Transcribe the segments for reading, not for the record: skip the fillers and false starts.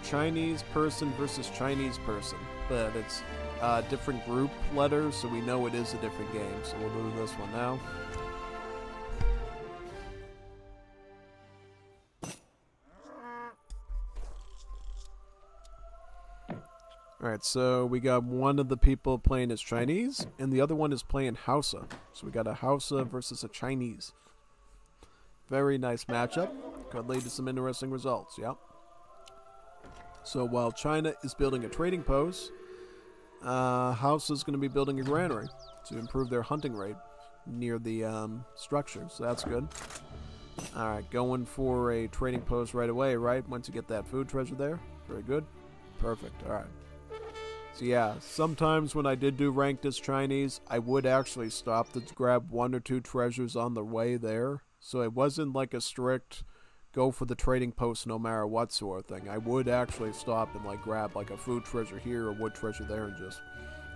Chinese person versus Chinese person, but it's different group letters, so we know it is a different game. So we'll do this one now. Alright, so we got one of the people playing as Chinese, and the other one is playing Hausa. So we got a Hausa versus a Chinese. Very nice matchup. Could lead to some interesting results, yep. So while China is building a trading post, Hausa is going to be building a granary to improve their hunting rate near the structure, so that's good. Alright, going for a trading post right away, right? Once you get that food treasure there. Very good. Perfect, alright. So yeah, sometimes when I did do ranked as Chinese, I would actually stop to grab 1 or 2 treasures on the way there. So it wasn't like a strict go for the trading post no matter what sort of thing. I would actually stop and like grab like a food treasure here or wood treasure there and just,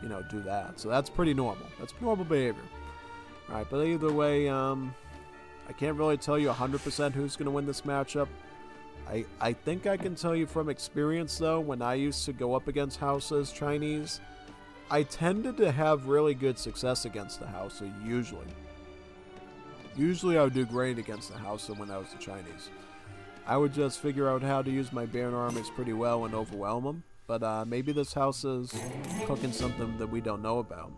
you know, do that. So that's pretty normal. That's normal behavior. Alright, but either way, I can't really tell you 100% who's going to win this matchup. I think I can tell you from experience, though, when I used to go up against Hausa's Chinese, I tended to have really good success against the Hausa, usually. Usually I would do great against the Hausa when I was the Chinese. I would just figure out how to use my Baron armies pretty well and overwhelm them, but maybe this Hausa's cooking something that we don't know about.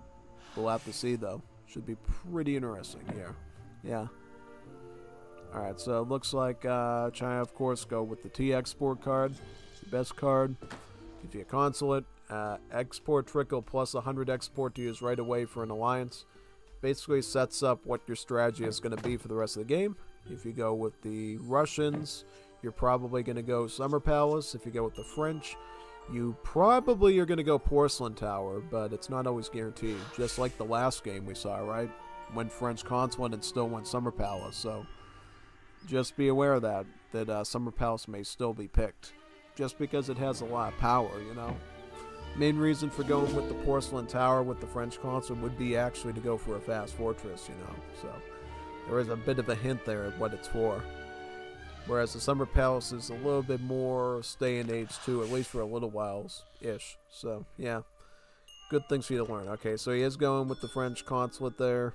We'll have to see, though. Should be pretty interesting here. Yeah. Alright, so it looks like China, of course, go with the T export card. The best card. Give you a consulate. Export trickle plus 100 export to use right away for an alliance. Basically sets up what your strategy is going to be for the rest of the game. If you go with the Russians, you're probably going to go Summer Palace. If you go with the French, you probably are going to go Porcelain Tower, but it's not always guaranteed. Just like the last game we saw, right? Went French Consulate and still went Summer Palace, so just be aware of that Summer Palace may still be picked. Just because it has a lot of power, you know. Main reason for going with the Porcelain Tower with the French Consul would be actually to go for a fast fortress, you know. So there is a bit of a hint there of what it's for. Whereas the Summer Palace is a little bit more stay in age too, at least for a little while-ish. So, yeah. Good things for you to learn. Okay, so he is going with the French Consulate there.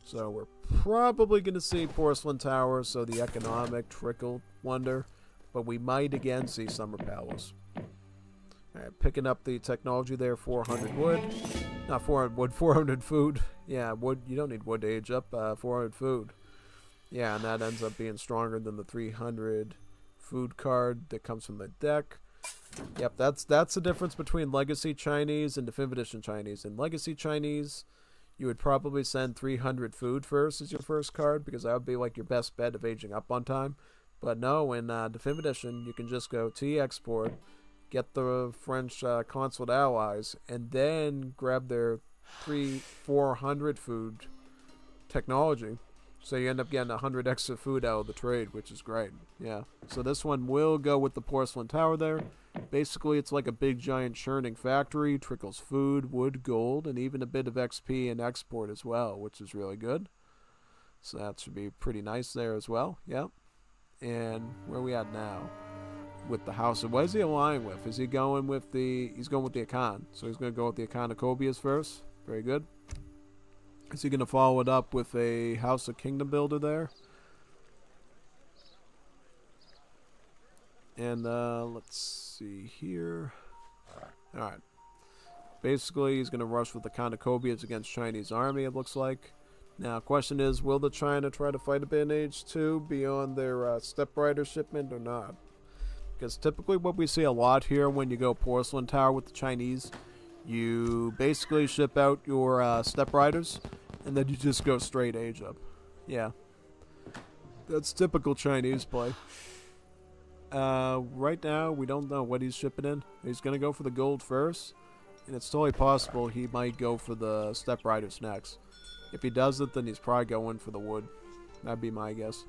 So we're probably going to see Porcelain Tower, so the economic trickle wonder. But we might again see Summer Palace. Alright, picking up the technology there, 400 wood. Not 400 wood, 400 food. Yeah, wood, you don't need wood to age up, 400 food. Yeah, and that ends up being stronger than the 300 food card that comes from the deck. Yep, that's the difference between Legacy Chinese and Definitive Edition Chinese. In Legacy Chinese, you would probably send 300 food first as your first card, because that would be like your best bet of aging up on time. But no, in Definitive Edition, you can just go T export, get the French consulate allies, and then grab their 400 food technology. So you end up getting 100 extra food out of the trade, which is great. Yeah. So this one will go with the Porcelain Tower there. Basically, it's like a big giant churning factory. Trickles food, wood, gold, and even a bit of XP and export as well, which is really good. So that should be pretty nice there as well. Yep. And where are we at now? With the house. What is he aligning with? Is he going with the... He's going with the Akan. So he's going to go with the Akan Acobias first. Very good. Is he going to follow it up with a House of Kingdom Builder there? And let's see here. Alright. Basically, he's going to rush with the Konakobians against Chinese army, it looks like. Now, question is, will the China try to fight a bit in Age 2 beyond their Step Rider shipment or not? Because typically what we see a lot here when you go Porcelain Tower with the Chinese, you basically ship out your Step Riders, and then you just go straight Age up. Yeah. That's typical Chinese play. Right now, we don't know what he's shipping in. He's going to go for the gold first, and it's totally possible he might go for the Step Riders next. If he does it, then he's probably going for the wood. That'd be my guess.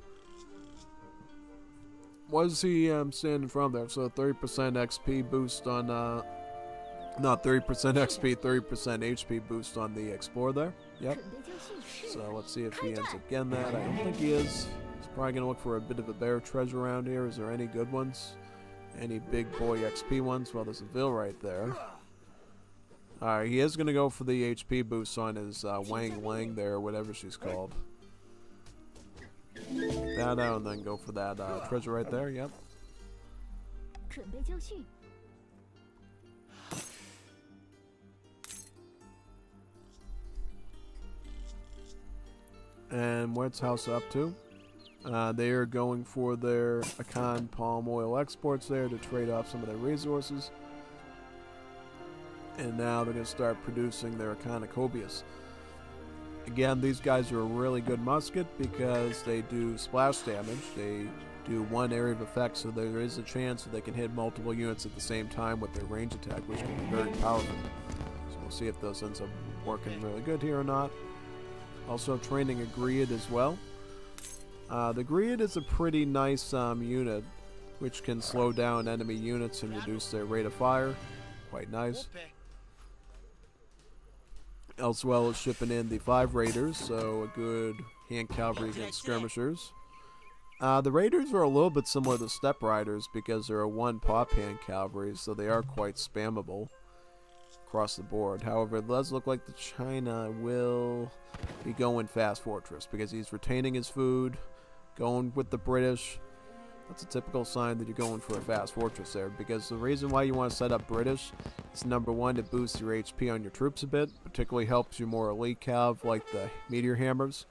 What is he standing from there? So 30% XP boost on, not 30% XP, 30% HP boost on the Explorer there. Yep. So let's see if he ends up getting that. I don't think he is. He's probably going to look for a bit of a bear treasure around here. Is there any good ones? any big boy XP ones. Well, there's a Vil right there. Alright, he is going to go for the HP boost on his Wang Lang there, whatever she's called. That out and then go for that treasure right there, yep. And what's House up to? They are going for their Akan palm oil exports there to trade off some of their resources. And now they're going to start producing their Akan Acobius. Again, these guys are a really good musket because they do splash damage. They do one area of effect, so there is a chance that they can hit multiple units at the same time with their range attack, which can be very powerful. So we'll see if this ends up working really good here or not. Also training a Griad as well. The Griad is a pretty nice unit, which can slow down enemy units and reduce their rate of fire. Quite nice. As well as shipping in the 5 Raiders, so a good hand cavalry against skirmishers. The Raiders are a little bit similar to Step Riders because they're a 1 pop hand cavalry, so they are quite spammable across the board. However, it does look like the China will be going Fast Fortress because he's retaining his food, going with the British. That's a typical sign that you're going for a Fast Fortress there, because the reason why you want to set up British is number 1, to boost your HP on your troops a bit, particularly helps you more elite cav like the Meteor Hammers.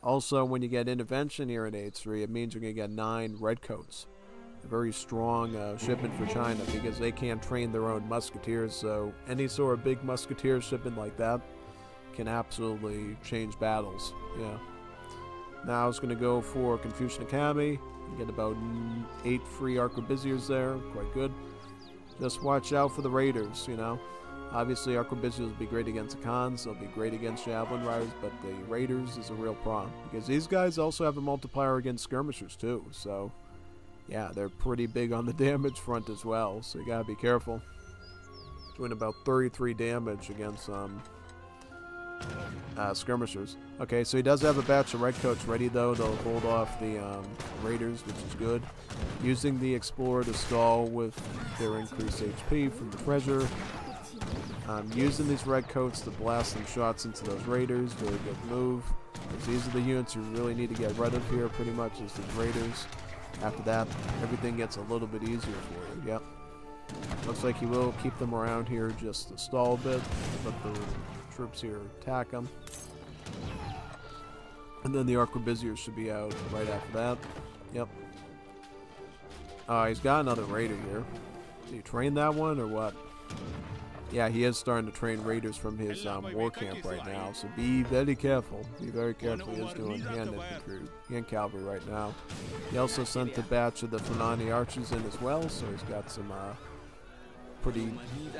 Also, when you get intervention here in H3, it means you're going to get 9 Redcoats. A very strong shipment for China because they can't train their own musketeers, so any sort of big musketeer shipment like that can absolutely change battles. Yeah. Now I was going to go for Confucian Academy. You get about 8 free Arquebusiers there, quite good. Just watch out for the Raiders, you know. Obviously, Arquebusiers will be great against Khans, they'll be great against Javelin Riders, but the Raiders is a real problem. Because these guys also have a multiplier against skirmishers too, so yeah, they're pretty big on the damage front as well, so you gotta be careful. Doing about 33 damage against skirmishers. Okay, so he does have a batch of Redcoats ready though. They'll hold off the Raiders, which is good. Using the Explorer to stall with their increased HP from the treasure. Using these Redcoats to blast some shots into those Raiders. Very good move. Because these are the units you really need to get rid of here pretty much, is these Raiders. After that, everything gets a little bit easier for you. Yep. Looks like he will keep them around here just to stall a bit. Let the troops here attack them. And then the Arquebusiers should be out right after that. Yep. He's got another Raider here. Did he train that one or what? Yeah, he is starting to train Raiders from his war camp right now, so be very careful. Be very careful. He is doing hand infantry, hand cavalry right now. He also sent a batch of the Funani archers in as well, so he's got some pretty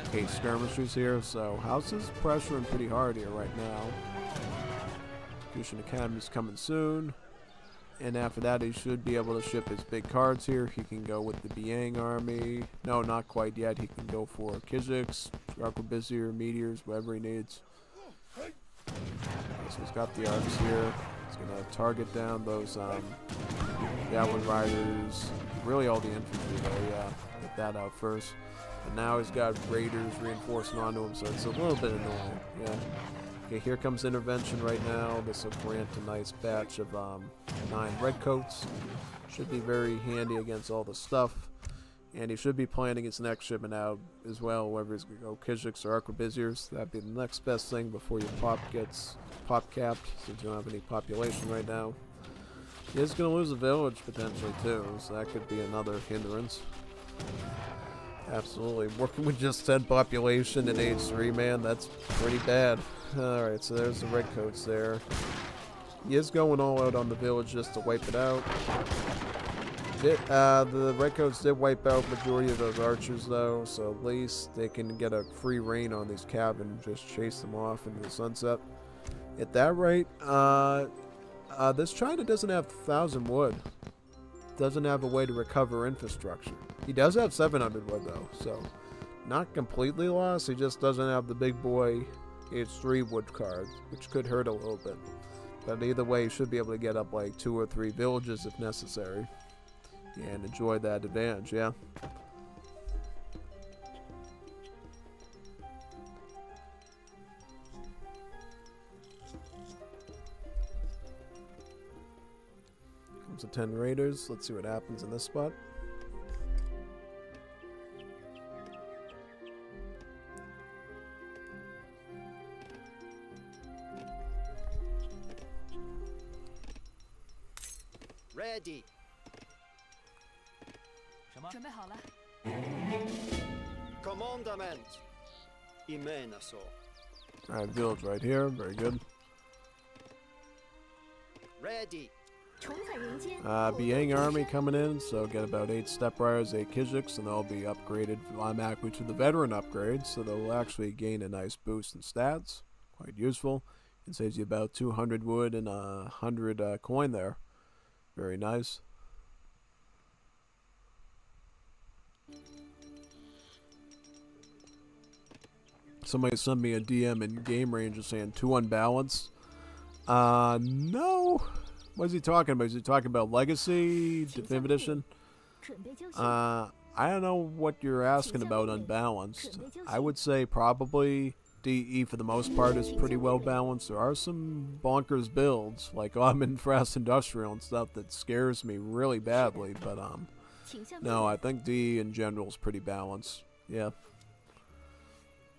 okay skirmishers here. So House is pressuring pretty hard here right now. Confucian Academy's coming soon. And after that, he should be able to ship his big cards here. He can go with the Biang army. No, not quite yet. He can go for Kijiks, Arquebusier, Meteors, whatever he needs. Okay, so he's got the arcs here. He's going to target down those Javelin Riders. Really all the infantry though, yeah. Get that out first. And now he's got Raiders reinforcing onto him, so it's a little bit annoying, yeah. Okay, here comes intervention right now. This will grant a nice batch of 9 Redcoats. Should be very handy against all the stuff. And he should be planning his next shipment out as well, whether he's going to go Kijiks or Arquebusiers. That'd be the next best thing before your pop gets pop capped, since you don't have any population right now. He is going to lose a village potentially too, so that could be another hindrance. Absolutely. Working with just 10 population in age 3, man, that's pretty bad. Alright, so there's the Redcoats there. He is going all out on the village just to wipe it out. The Redcoats did wipe out majority of those archers though, so at least they can get a free reign on these cav and just chase them off into the sunset. At that rate, this China doesn't have 1,000 wood. Doesn't have a way to recover infrastructure. He does have 700 wood though, so not completely lost. He just doesn't have the big boy H3 wood cards, which could hurt a little bit. But either way, he should be able to get up like 2 or 3 villages if necessary. and enjoy that advantage, yeah. Comes to 10 raiders. Let's see what happens in this spot. Ready. Commandment. Imenaso. Alright, village right here. Very good. Ready. Biang army coming in, so get about 8 step riders, 8 Kijiks, and they'll be upgraded automatically to the veteran upgrade, so they'll actually gain a nice boost in stats. Quite useful. It saves you about 200 wood and 100 coin there. Very nice. Somebody sent me a DM in Game Ranger saying 2 unbalanced. No. What is he talking about? Is he talking about Legacy, Definitive Edition? I don't know what you're asking about unbalanced. I would say probably DE for the most part is pretty well balanced. There are some bonkers builds, like I'm in Fast Industrial and stuff that scares me really badly, but no, I think DE in general is pretty balanced. Yeah.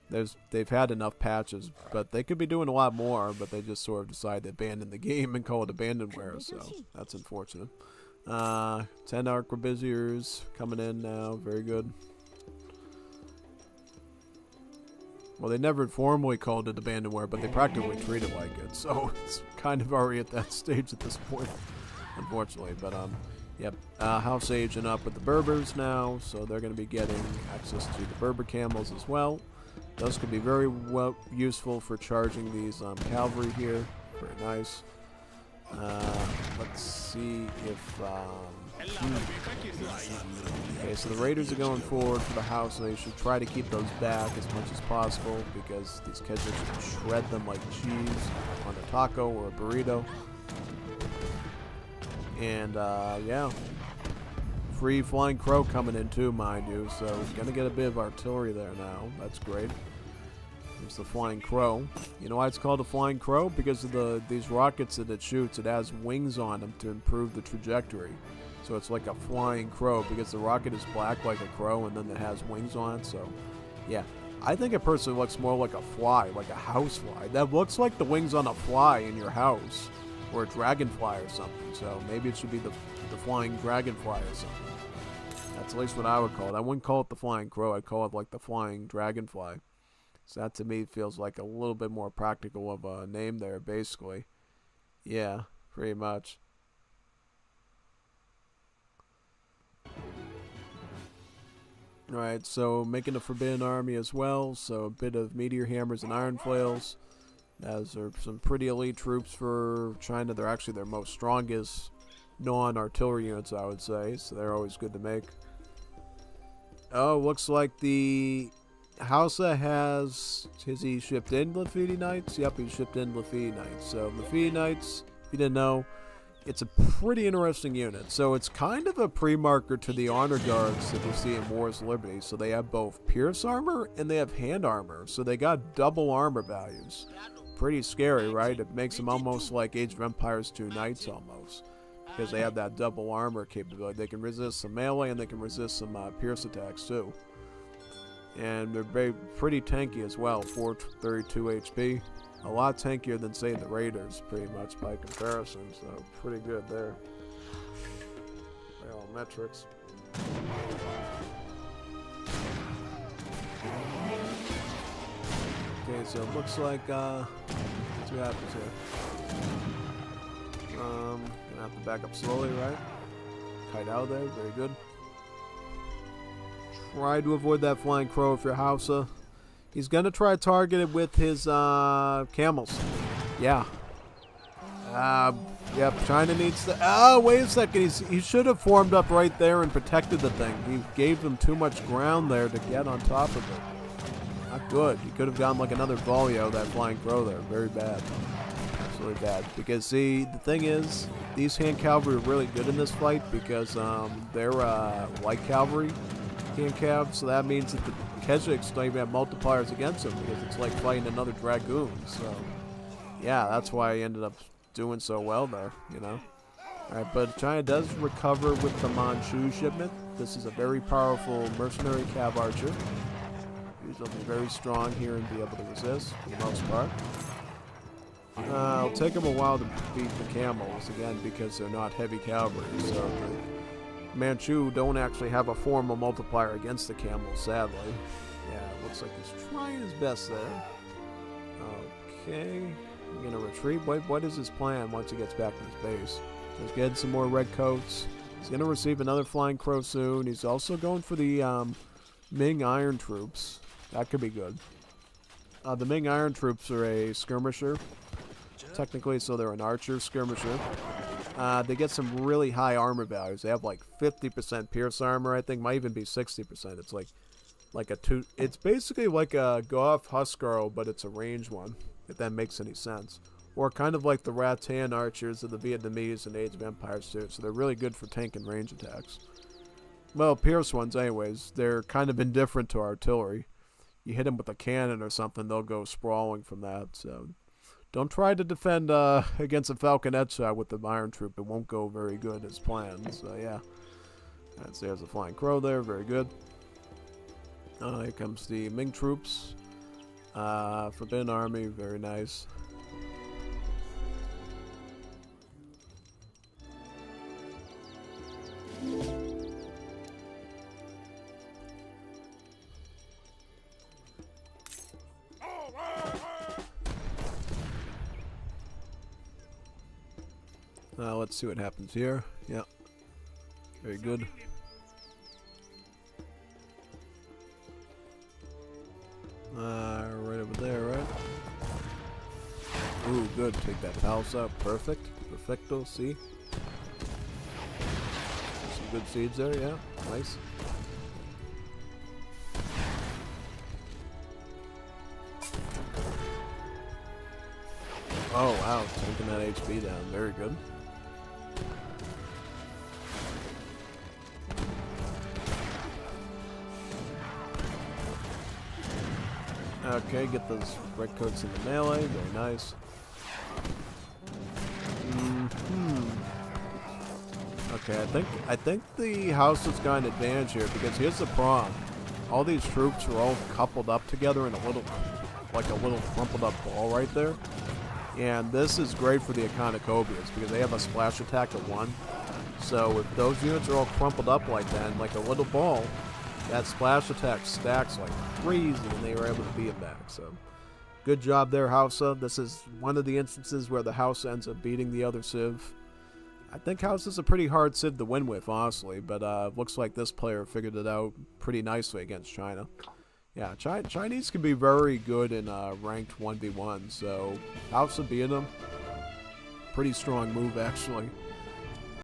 They've had enough patches, but they could be doing a lot more, but they just sort of decided to abandon the game and call it abandonware, so that's unfortunate. 10 arquebusiers coming in now, very good. Well, they never formally called it abandonware, but they practically treat it like it, so it's kind of already at that stage at this point, unfortunately. But yep, House aging up with the Berbers now, so they're going to be getting access to the Berber camels as well. Those could be very useful for charging these cavalry here. Very nice. Let's see if... okay, so the raiders are going forward for the house, so they should try to keep those back as much as possible, because these Kijiks can shred them like cheese on a taco or a burrito. And, yeah. Free Flying Crow coming in too, mind you, so gonna get a bit of artillery there now. That's great. There's the Flying Crow. You know why it's called a Flying Crow? Because of these rockets that it shoots, it has wings on them to improve the trajectory. So it's like a flying crow, because the rocket is black like a crow, and then it has wings on it, so yeah. I think it personally looks more like a fly, like a house fly. That looks like the wings on a fly in your house, or a dragonfly or something, so maybe it should be the flying dragonfly or something. That's at least what I would call it. I wouldn't call it the flying crow. I'd call it like the flying dragonfly. So that to me feels like a little bit more practical of a name there, basically. Yeah, pretty much. Alright, so making a Forbidden Army as well. So a bit of Meteor Hammers and Iron Flails. Those are some pretty elite troops for China. They're actually their most strongest non-artillery units, I would say. So they're always good to make. Oh, looks like the Hausa has he shipped in Lafidi Knights? Yep, he shipped in Lafidi Knights. So Lafidi Knights, if you didn't know, it's a pretty interesting unit. So it's kind of a pre-marker to the Honor Guards that you see in War's Liberty. So they have both Pierce Armor and they have Hand Armor. So they got double armor values. Pretty scary, right? It makes them almost like Age of Empires 2 Knights almost. Because they have that double armor capability. They can resist some melee and they can resist some Pierce attacks too. And they're pretty tanky as well, 432 HP. A lot tankier than, say, the Raiders, pretty much, by comparison. So, pretty good there. By all metrics. Okay, so it looks like, let's see what happens here. Gonna have to back up slowly, right? Kite out there, very good. Try to avoid that Flying Crow if you're Hausa. He's gonna try to target it with his camels. Yeah. Yep, China needs to... Oh, wait a second. He should have formed up right there and protected the thing. He gave them too much ground there to get on top of it. Not good. He could have gone like another volley out of that Flying Crow there. Very bad. So really bad. Because, see, the thing is, these hand cavalry are really good in this fight because they're light cavalry hand cav, so that means that the Kejiks don't even have multipliers against them because it's like fighting another dragoon. So, yeah, that's why I ended up doing so well there, you know. Alright, but China does recover with the Manchu shipment. This is a very powerful mercenary cav archer. He's will be very strong here and be able to resist for the most part. It'll take him a while to beat the camels, again, because they're not heavy cavalry. So the Manchu don't actually have a formal multiplier against the camels, sadly. Yeah, it looks like he's trying his best there. Okay, I'm going to retreat. What is his plan once he gets back to his base? He's getting some more red coats. He's going to receive another flying crow soon. He's also going for the Ming Iron Troops. That could be good. The Ming Iron Troops are a skirmisher, technically, so they're an archer skirmisher. They get some really high armor values. They have like 50% pierce armor, I think, might even be 60%. It's like a two. It's basically like a Goff Huskarl, but it's a ranged one, if that makes any sense. Or kind of like the Rattan archers of the Vietnamese and Age of Empires too. So they're really good for tank and range attacks. Well, pierce ones anyways. They're kind of indifferent to artillery. You hit them with a cannon or something, they'll go sprawling from that. So don't try to defend against a falconet shot with the Iron Troop. It won't go very good as planned. So yeah. There's a flying crow there. Very good. Here comes the Ming troops. Forbidden Army. Very nice. Let's see what happens here. Yeah. Very good. Right over there, right? Ooh, good. Take that palace out. Perfect. Perfecto. See? Some good seeds there, yeah. Nice. Oh, wow. Taking that HP down. Very good. Okay, get those red coats in the melee. Very nice. Okay, I think the house has got an advantage here because here's the problem. All these troops are all coupled up together in a little crumpled up ball right there. And this is great for the Econocobias because they have a splash attack of 1. So if those units are all crumpled up like that, in like a little ball, that splash attack stacks like crazy, and they were able to beat it back. So, good job there, Hausa. This is one of the instances where the Hausa ends up beating the other Civ. I think Hausa's a pretty hard Civ to win with, honestly, but looks like this player figured it out pretty nicely against China. Yeah, Chinese can be very good in ranked 1v1, so Hausa beating them, pretty strong move, actually.